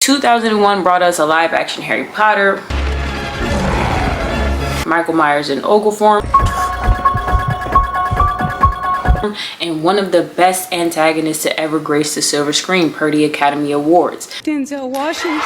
2001 brought us a live action Harry Potter, Michael Myers in Ogle form, and one of the best antagonists to ever grace the silver screen per the Academy Awards. Denzel Washington.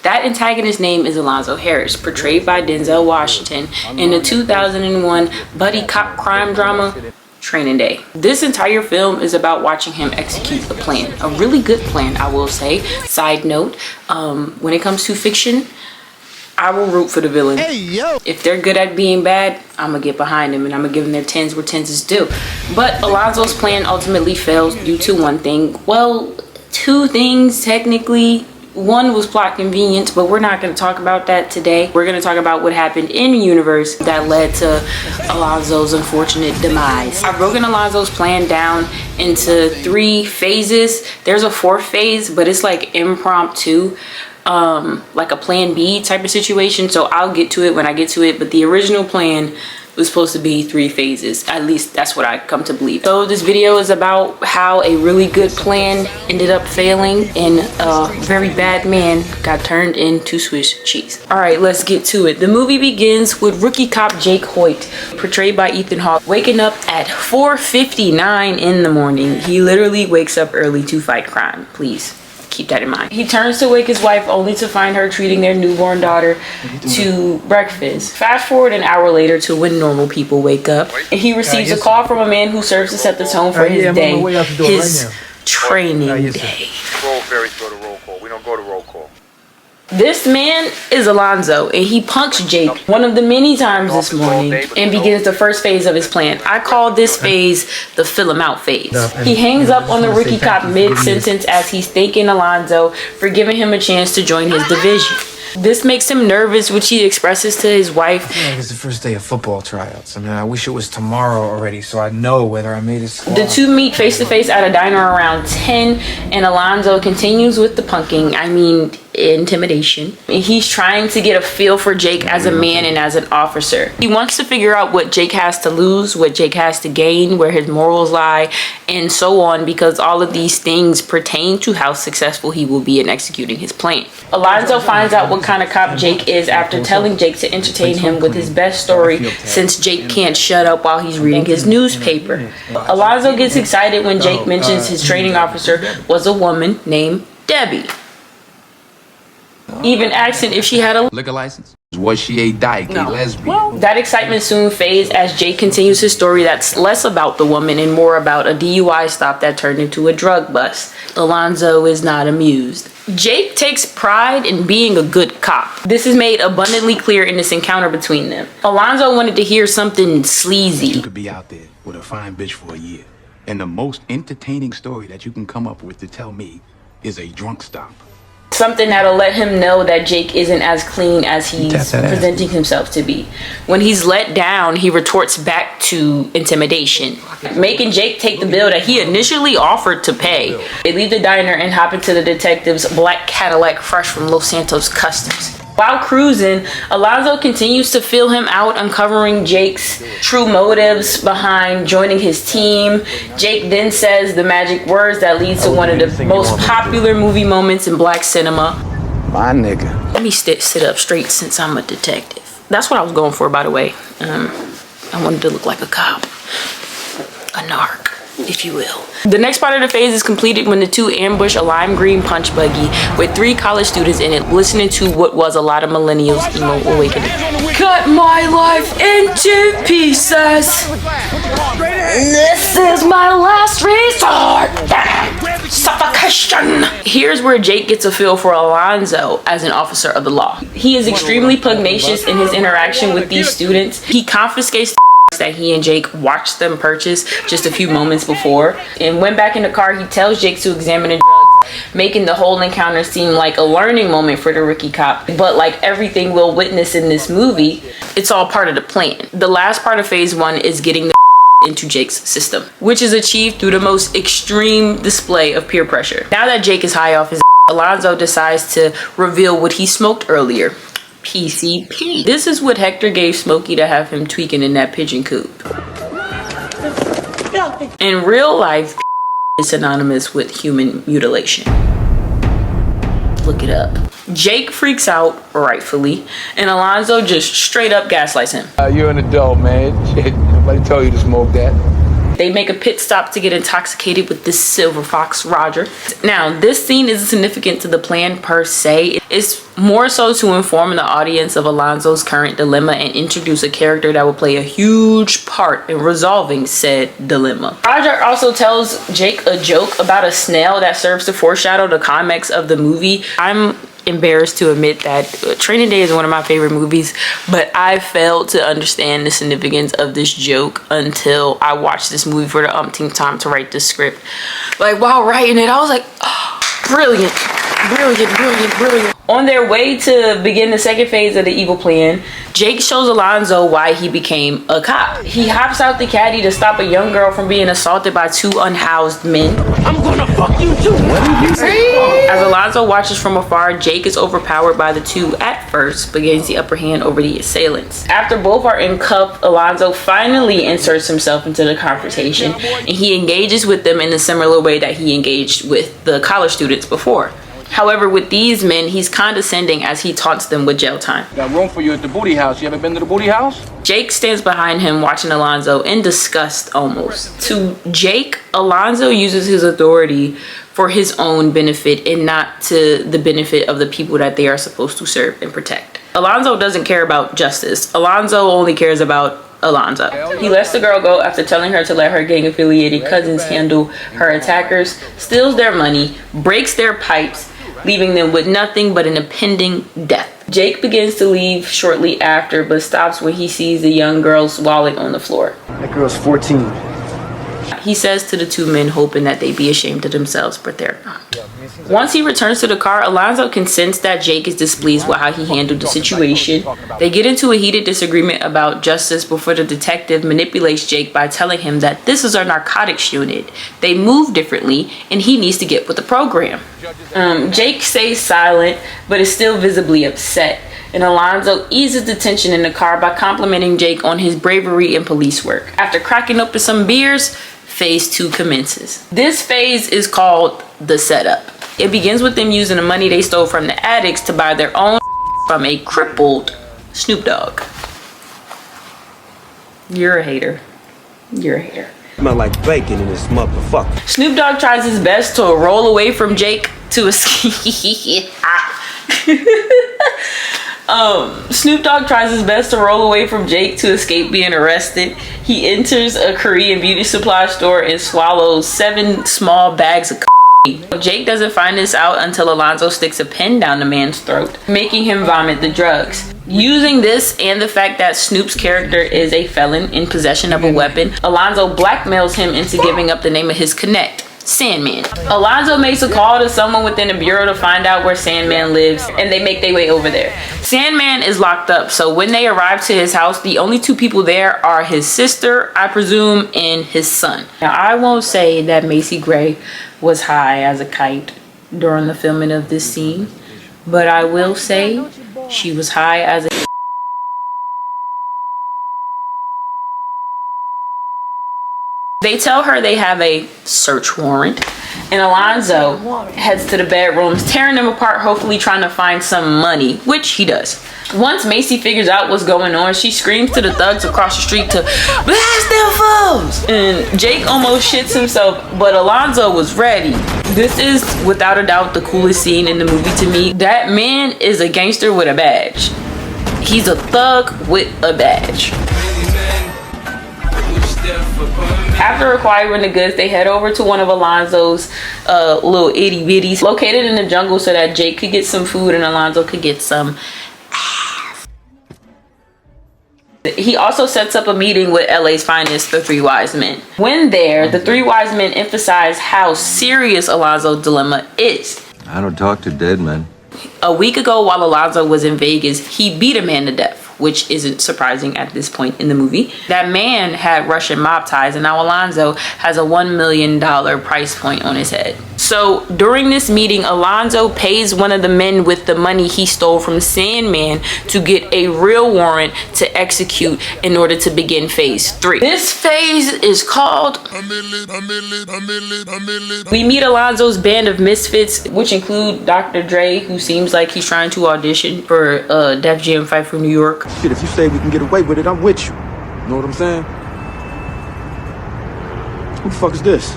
That antagonist's name is Alonzo Harris, portrayed by Denzel Washington in the 2001 buddy cop crime drama, Training Day. This entire film is about watching him execute a plan. A really good plan, I will say. Side note, when it comes to fiction, I will root for the villain. Hey, yo. If they're good at being bad, I'm gonna get behind them and I'm gonna give them their 10s where 10s is due. But Alonzo's plan ultimately fails due to one thing. Well, two things technically. One was plot convenience, but we're not going to talk about that today. We're going to talk about what happened in the universe that led to Alonzo's unfortunate demise. I've broken Alonzo's plan down into 3 phases. There's a 4th phase, but it's like impromptu, like a plan B type of situation. So I'll get to it when I get to it. But the original plan was supposed to be 3 phases. At least that's what I come to believe. So this video is about how a really good plan ended up failing and a very bad man got turned into Swiss cheese. All right, let's get to it. The movie begins with rookie cop Jake Hoyt, portrayed by Ethan Hawke, waking up at 4:59 in the morning. He literally wakes up early to fight crime. Please keep that in mind. He turns to wake his wife only to find her treating their newborn daughter to breakfast. Fast forward an hour later to when normal people wake up. And he receives a call from a man who serves to set the tone for his day. His training day. Roll ferries go to roll call. We don't go to roll call. This man is Alonzo, and he punks Jake one of the many times this morning and begins the first phase of his plan. I call this phase the fill him out phase. He hangs up on the rookie cop mid-sentence as he's thanking Alonzo for giving him a chance to join his division. This makes him nervous, which he expresses to his wife. Yeah, it's the first day of football tryouts. I mean, I wish it was tomorrow already so I know whether I made a squad. The two meet face to face at a diner around 10, and Alonzo continues with the punking. I mean, intimidation. He's trying to get a feel for Jake as a man and as an officer. He wants to figure out what Jake has to lose, what Jake has to gain, where his morals lie, and so on, because all of these things pertain to how successful he will be in executing his plan. Alonzo finds out what kind of cop Jake is after telling Jake to entertain him with his best story, since Jake can't shut up while he's reading his newspaper. Alonzo gets excited when Jake mentions his training officer was a woman named Debbie. Even asking if she had a liquor license. Was she a dyke, a lesbian? Well, that excitement soon fades as Jake continues his story that's less about the woman and more about a DUI stop that turned into a drug bust. Alonzo is not amused. Jake takes pride in being a good cop. This is made abundantly clear in this encounter between them. Alonzo wanted to hear something sleazy. You could be out there with a fine bitch for a year, and the most entertaining story that you can come up with to tell me is a drunk stop. Something that'll let him know that Jake isn't as clean as he's presenting himself to be. When he's let down, he retorts back to intimidation, making Jake take the bill that he initially offered to pay. They leave the diner and hop into the detective's black Cadillac fresh from Los Santos Customs. While cruising, Alonzo continues to feel him out, uncovering Jake's true motives behind joining his team. Jake then says the magic words that leads to one of the most popular movie moments in black cinema. My nigga. Let me sit up straight since I'm a detective. That's what I was going for, by the way. I wanted to look like a cop. A narc, if you will. The next part of the phase is completed when the two ambush a lime green punch buggy with 3 college students in it, listening to what was a lot of millennials' emo awakening. Cut my life into pieces. This is my last resort. Suffocation. Here's where Jake gets a feel for Alonzo as an officer of the law. He is extremely pugnacious in his interaction with these students. He confiscates that he and Jake watched them purchase just a few moments before, and when back in the car he tells Jake to examine the drugs, making the whole encounter seem like a learning moment for the rookie cop. But like everything we'll witness in this movie, it's all part of the plan. The last part of phase 1 is getting the into Jake's system, which is achieved through the most extreme display of peer pressure. Now that Jake is high off his Alonzo decides to reveal what he smoked earlier. PCP. This is what Hector gave Smokey to have him tweaking in that pigeon coop. In real life, is synonymous with human mutilation. Look it up. Jake freaks out, rightfully, and Alonzo just straight up gaslights him. You're an adult, man. Shit, nobody told you to smoke that. They make a pit stop to get intoxicated with this silver fox, Roger. Now, this scene isn't significant to the plan per se. It's more so to inform the audience of Alonzo's current dilemma and introduce a character that will play a huge part in resolving said dilemma. Roger also tells Jake a joke about a snail that serves to foreshadow the climax of the movie. I'm embarrassed to admit that Training Day is one of my favorite movies, but I failed to understand the significance of this joke until I watched this movie for the umpteenth time to write this script. Like, while writing it, I was like, oh, brilliant, brilliant, brilliant, brilliant. On their way to begin the second phase of the evil plan, Jake shows Alonzo why he became a cop. He hops out the caddy to stop a young girl from being assaulted by two unhoused men. I'm gonna fuck you too. What did you say? As Alonzo watches from afar, Jake is overpowered by the two at first, but gains the upper hand over the assailants. After both are in cuffs, Alonzo finally inserts himself into the confrontation, and he engages with them in a similar way that he engaged with the college students before. However, with these men, he's condescending as he taunts them with jail time. Got room for you at the booty house. You ever been to the booty house? Jake stands behind him, watching Alonzo in disgust almost. To Jake, Alonzo uses his authority for his own benefit and not to the benefit of the people that they are supposed to serve and protect. Alonzo doesn't care about justice. Alonzo only cares about Alonzo. He lets the girl go after telling her to let her gang-affiliated cousins handle her attackers, steals their money, breaks their pipes, leaving them with nothing but an impending death. Jake begins to leave shortly after, but stops when he sees the young girl's wallet on the floor. That girl's 14. He says to the two men, hoping that they be ashamed of themselves, but they're not. Once he returns to the car, Alonzo can sense that Jake is displeased with how he handled the situation. They get into a heated disagreement about justice before the detective manipulates Jake by telling him that this is our narcotics unit. They move differently and he needs to get with the program. Jake stays silent but is still visibly upset, and Alonzo eases the tension in the car by complimenting Jake on his bravery and police work. After cracking open some beers, phase 2 commences. This phase is called the setup. It begins with them using the money they stole from the addicts to buy their own from a crippled Snoop Dogg. You're a hater. You're a hater. Smell like bacon in this motherfucker. Snoop Dogg tries his best to roll away from Jake to escape. Snoop Dogg tries his best to roll away from Jake to escape being arrested. He enters a Korean beauty supply store and swallows 7 small bags of Jake doesn't find this out until Alonzo sticks a pin down the man's throat, making him vomit the drugs. Using this and the fact that Snoop's character is a felon in possession of a weapon, Alonzo blackmails him into giving up the name of his connect, Sandman. Alonzo makes a call to someone within the bureau to find out where Sandman lives, and they make their way over there. Sandman is locked up, so when they arrive to his house, the only 2 people there are his sister, I presume, and his son. Now, I won't say that Macy Gray was high as a kite during the filming of this scene, but I will say she was high as a They tell her they have a search warrant, and Alonzo heads to the bedrooms, tearing them apart, hopefully trying to find some money, which he does. Once Macy figures out what's going on, she screams to the thugs across the street to blast them fools! And Jake almost shits himself, but Alonzo was ready. This is, without a doubt, the coolest scene in the movie to me. That man is a gangster with a badge. He's a thug with a badge. After acquiring the goods, they head over to one of Alonzo's little itty bitties located in the jungle so that Jake could get some food and Alonzo could get some ass. He also sets up a meeting with LA's finest, the 3 wise men. When there, the 3 wise men emphasize how serious Alonzo's dilemma is. I don't talk to dead men. A week ago, while Alonzo was in Vegas, he beat a man to death, which isn't surprising at this point in the movie. That man had Russian mob ties, and now Alonzo has a $1 million price point on his head. So during this meeting, Alonzo pays one of the men with the money he stole from Sandman to get a real warrant to execute in order to begin phase 3. This phase is called... We meet Alonzo's band of misfits, which include Dr. Dre, who seems like he's trying to audition for Def Jam Fight for New York. Shit, if you say we can get away with it, I'm with you. Know what I'm saying? Who the fuck is this?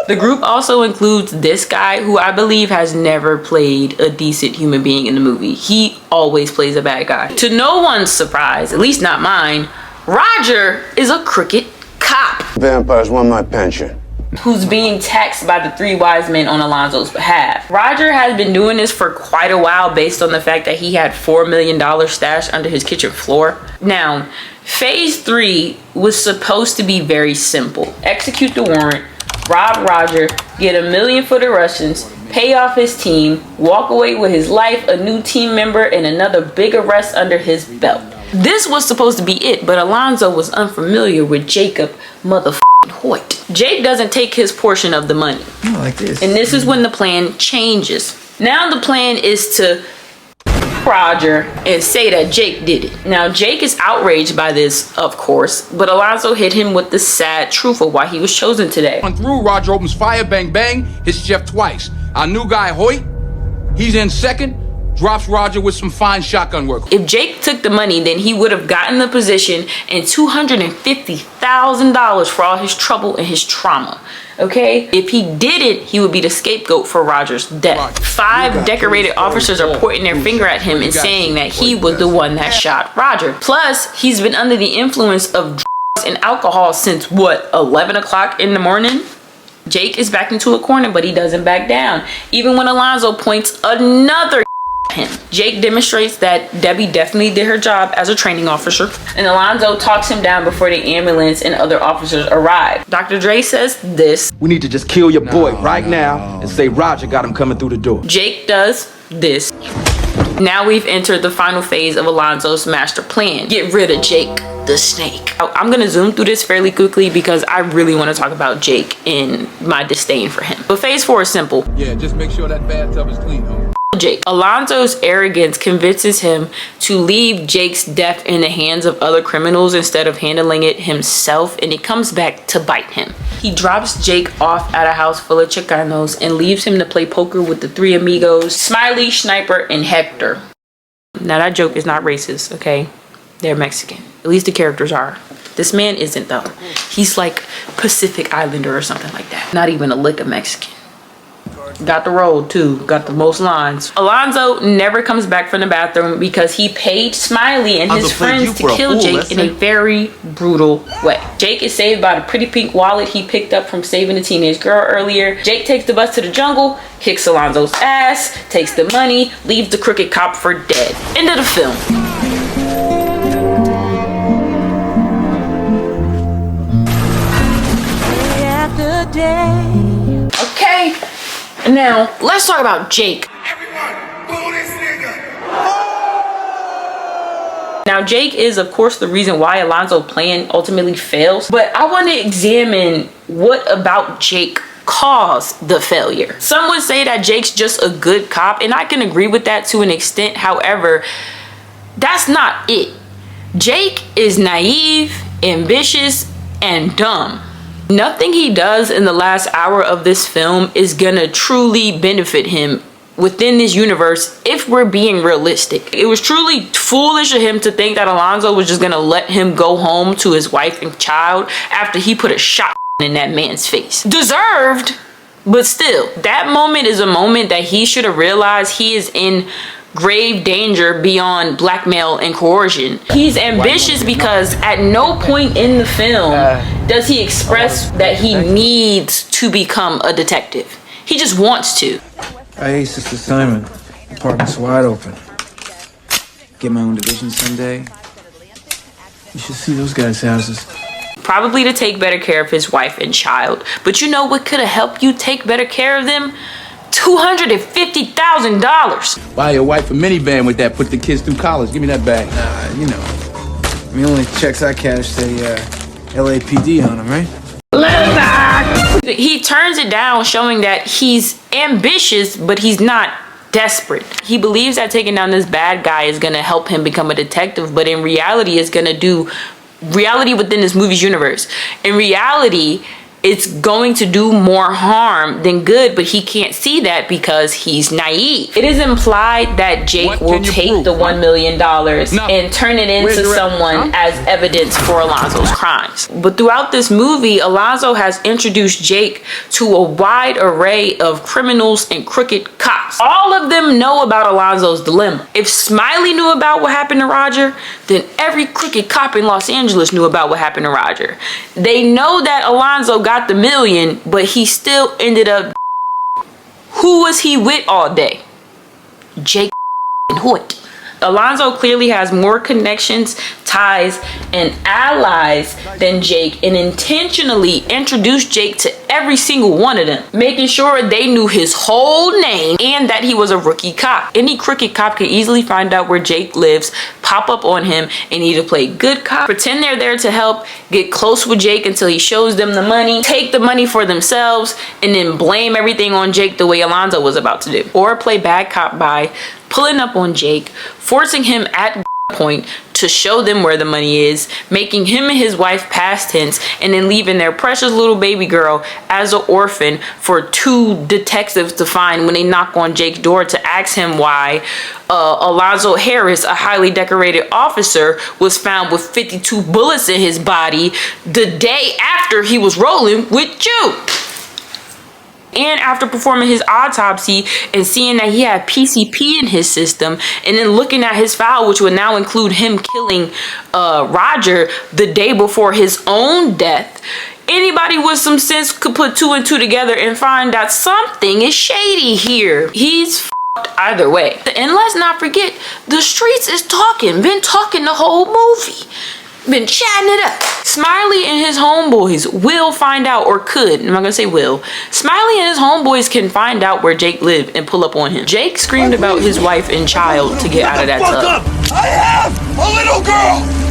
The group also includes this guy who I believe has never played a decent human being in the movie. He always plays a bad guy. To no one's surprise, at least not mine, Roger is a crooked cop. Vampires want my pension. Who's being taxed by the three wise men on Alonzo's behalf. Roger has been doing this for quite a while based on the fact that he had $4 million stashed under his kitchen floor. Now, phase 3 was supposed to be very simple. Execute the warrant, rob Roger, get $1 million for the Russians, pay off his team, walk away with his life, a new team member, and another big arrest under his belt. This was supposed to be it, but Alonzo was unfamiliar with Jacob motherfucking Hoyt. Jake doesn't take his portion of the money. Like this. And this is when the plan changes. Now the plan is to Roger and say that Jake did it. Now Jake is outraged by this, of course, but Alonzo hit him with the sad truth of why he was chosen today. On through, Roger opens fire, bang, bang, hits Jeff twice. Our new guy, Hoyt, he's in second, drops Roger with some fine shotgun work. If Jake took the money, then he would have gotten the position and $250,000 for all his trouble and his trauma. Okay? If he didn't, he would be the scapegoat for Roger's death. 5 decorated officers are pointing their finger at him and saying that he was the one that shot Roger. Plus, he's been under the influence of drugs and alcohol since, what, 11 o'clock in the morning? Jake is backed into a corner, but he doesn't back down. Even when Alonzo points another him. Jake demonstrates that Debbie definitely did her job as a training officer, and Alonzo talks him down before the ambulance and other officers arrive. Dr. Dre says this. We need to just kill your boy right now and say Roger got him coming through the door. Jake does this. Now we've entered the final phase of Alonzo's master plan. Get rid of Jake the Snake. I'm gonna zoom through this fairly quickly because I really want to talk about Jake and my disdain for him. But phase 4 is simple. Yeah, just make sure that bathtub is clean, homie. Jake. Alonzo's arrogance convinces him to leave Jake's death in the hands of other criminals instead of handling it himself, and it comes back to bite him. He drops Jake off at a house full of Chicanos and leaves him to play poker with the 3 amigos, Smiley, Sniper, and Hector. Now that joke is not racist, okay? They're Mexican. At least the characters are. This man isn't though. He's like Pacific Islander or something like that. Not even a lick of Mexican. Got the role too, got the most lines. Alonzo never comes back from the bathroom because he paid Smiley and his friends to kill Jake in a very brutal way. Jake is saved by the pretty pink wallet he picked up from saving a teenage girl earlier. Jake takes the bus to the jungle, kicks Alonzo's ass, takes the money, leaves the crooked cop for dead. End of the film. Okay. Now, let's talk about Jake. Now, Jake is, of course, the reason why Alonzo's plan ultimately fails. But I want to examine what about Jake caused the failure. Some would say that Jake's just a good cop, and I can agree with that to an extent. However, that's not it. Jake is naive, ambitious, and dumb. Nothing he does in the last hour of this film is gonna truly benefit him within this universe if we're being realistic. It was truly foolish of him to think that Alonzo was just gonna let him go home to his wife and child after he put a shot in that man's face. Deserved, but still, that moment is a moment that he should have realized he is in grave danger beyond blackmail and coercion. He's ambitious because at no point in the film does he express that he needs to become a detective. He just wants to. Hey, Sister Simon. Apartment's wide open. Get my own division someday. You should see those guys' houses. Probably to take better care of his wife and child. But you know what could have helped you take better care of them? $250,000. Buy your wife a minivan with that, put the kids through college. Give me that bag. You know. The only checks I cash say LAPD on them, right? He turns it down, showing that he's ambitious, but he's not desperate. He believes that taking down this bad guy is going to help him become a detective, but in reality it's going to do reality within this movie's universe. In reality, it's going to do more harm than good, but he can't see that because he's naive. It is implied that Jake will take the $1 million and turn it into someone as evidence for Alonzo's crimes. But throughout this movie, Alonzo has introduced Jake to a wide array of criminals and crooked cops. All of them know about Alonzo's dilemma. If Smiley knew about what happened to Roger, then every crooked cop in Los Angeles knew about what happened to Roger. They know that Alonzo got the $1 million, but he still ended up. Who was he with all day? Jake and Hoyt. Alonzo clearly has more connections, ties, and allies than Jake, and intentionally introduced Jake to every single one of them, making sure they knew his whole name and that he was a rookie cop. Any crooked cop could easily find out where Jake lives, pop up on him, and either play good cop, pretend they're there to help, get close with Jake until he shows them the money, take the money for themselves, and then blame everything on Jake the way Alonzo was about to do. Or play bad cop by pulling up on Jake, forcing him at point to show them where the money is, making him and his wife past tense, and then leaving their precious little baby girl as an orphan for 2 detectives to find when they knock on Jake's door to ask him why Alonzo Harris, a highly decorated officer, was found with 52 bullets in his body the day after he was rolling with you. And after performing his autopsy and seeing that he had PCP in his system, and then looking at his file, which would now include him killing Roger the day before his own death, anybody with some sense could put 2 and 2 together and find that something is shady here. He's f***ed either way. And let's not forget, the streets is talking, been talking the whole movie. Been chatting it up. Smiley and his homeboys will find out, or could, I'm not gonna say will. Smiley and his homeboys can find out where Jake lived and pull up on him. Jake screamed about his wife and child to get out of that tub. I have a little girl!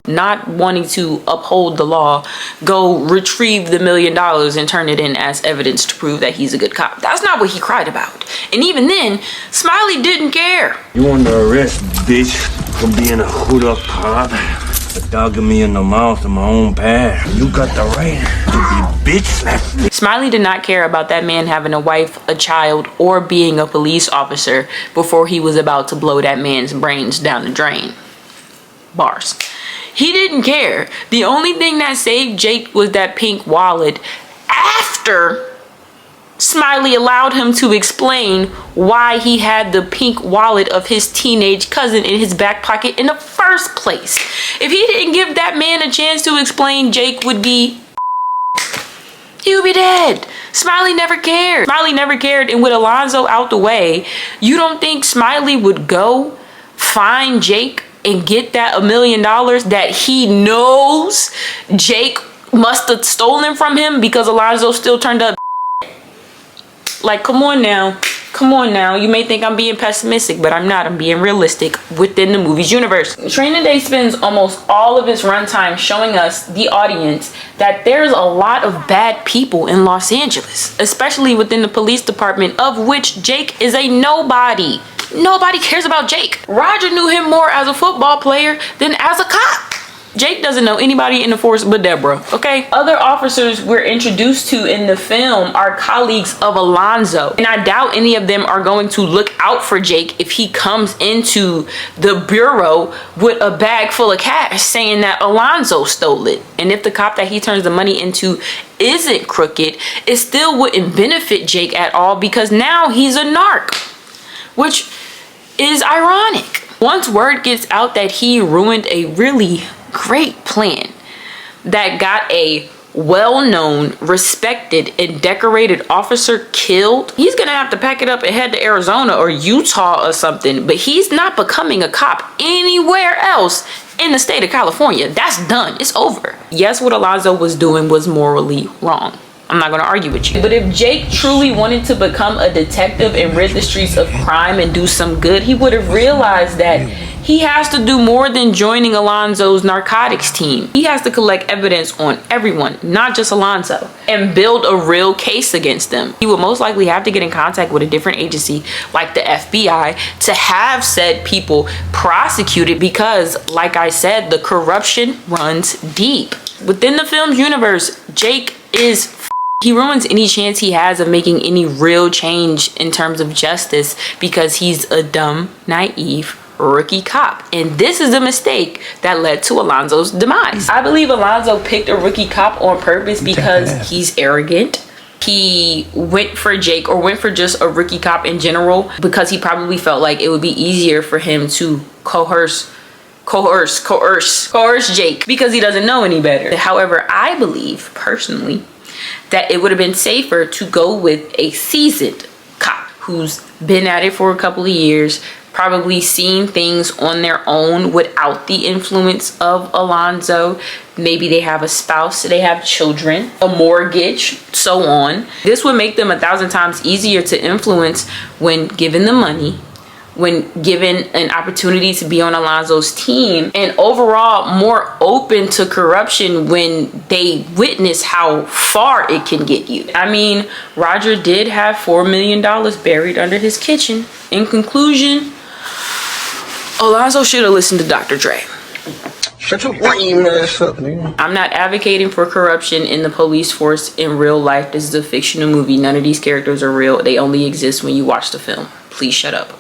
Not wanting to uphold the law, go retrieve the $1 million and turn it in as evidence to prove that he's a good cop. That's not what he cried about. And even then, Smiley didn't care. You under arrest, bitch, for being a hood up cop. For dogging me in the mouth in my own path. You got the right to be bitch slapped. Smiley did not care about that man having a wife, a child, or being a police officer before he was about to blow that man's brains down the drain. Bars. He didn't care. The only thing that saved Jake was that pink wallet after Smiley allowed him to explain why he had the pink wallet of his teenage cousin in his back pocket in the first place. If he didn't give that man a chance to explain, Jake would be... he would be dead. Smiley never cared. Smiley never cared, and with Alonzo out the way, you don't think Smiley would go find Jake and get that $1 million that he knows Jake must have stolen from him because Alonzo still turned up? Like, come on now. Come on now. You may think I'm being pessimistic, but I'm not. I'm being realistic within the movie's universe. Training Day spends almost all of its runtime showing us, the audience, that there's a lot of bad people in Los Angeles, especially within the police department, of which Jake is a nobody. Nobody cares about Jake. Roger knew him more as a football player than as a cop. Jake doesn't know anybody in the force but Deborah, okay? Other officers we're introduced to in the film are colleagues of Alonzo, and I doubt any of them are going to look out for Jake if he comes into the bureau with a bag full of cash saying that Alonzo stole it. And if the cop that he turns the money into isn't crooked, it still wouldn't benefit Jake at all because now he's a narc, which is ironic. Once word gets out that he ruined a really great plan that got a well-known, respected, and decorated officer killed, he's gonna have to pack it up and head to Arizona or Utah or something, but he's not becoming a cop anywhere else in the state of California. That's done. It's over. Yes, what Alonzo was doing was morally wrong. I'm not going to argue with you. But if Jake truly wanted to become a detective and rid the streets of crime and do some good, he would have realized that he has to do more than joining Alonzo's narcotics team. He has to collect evidence on everyone, not just Alonzo, and build a real case against them. He would most likely have to get in contact with a different agency like the FBI to have said people prosecuted because, like I said, the corruption runs deep. Within the film's universe, Jake he ruins any chance he has of making any real change in terms of justice because he's a dumb, naive rookie cop. And this is a mistake that led to Alonzo's demise. I believe Alonzo picked a rookie cop on purpose because he's arrogant. He went for Jake, or went for just a rookie cop in general, because he probably felt like it would be easier for him to coerce Jake because he doesn't know any better. However, I believe personally that it would have been safer to go with a seasoned cop who's been at it for a couple of years, probably seen things on their own without the influence of Alonzo. Maybe they have a spouse, they have children, a mortgage, so on. This would make them 1,000 times easier to influence when given the money, when given an opportunity to be on Alonzo's team, and overall more open to corruption when they witness how far it can get you. I mean, Roger did have $4 million buried under his kitchen. In conclusion, Alonzo should have listened to Dr. Dre. Shut your lame ass up, nigga. I'm not advocating for corruption in the police force in real life. This is a fictional movie. None of these characters are real. They only exist when you watch the film. Please shut up.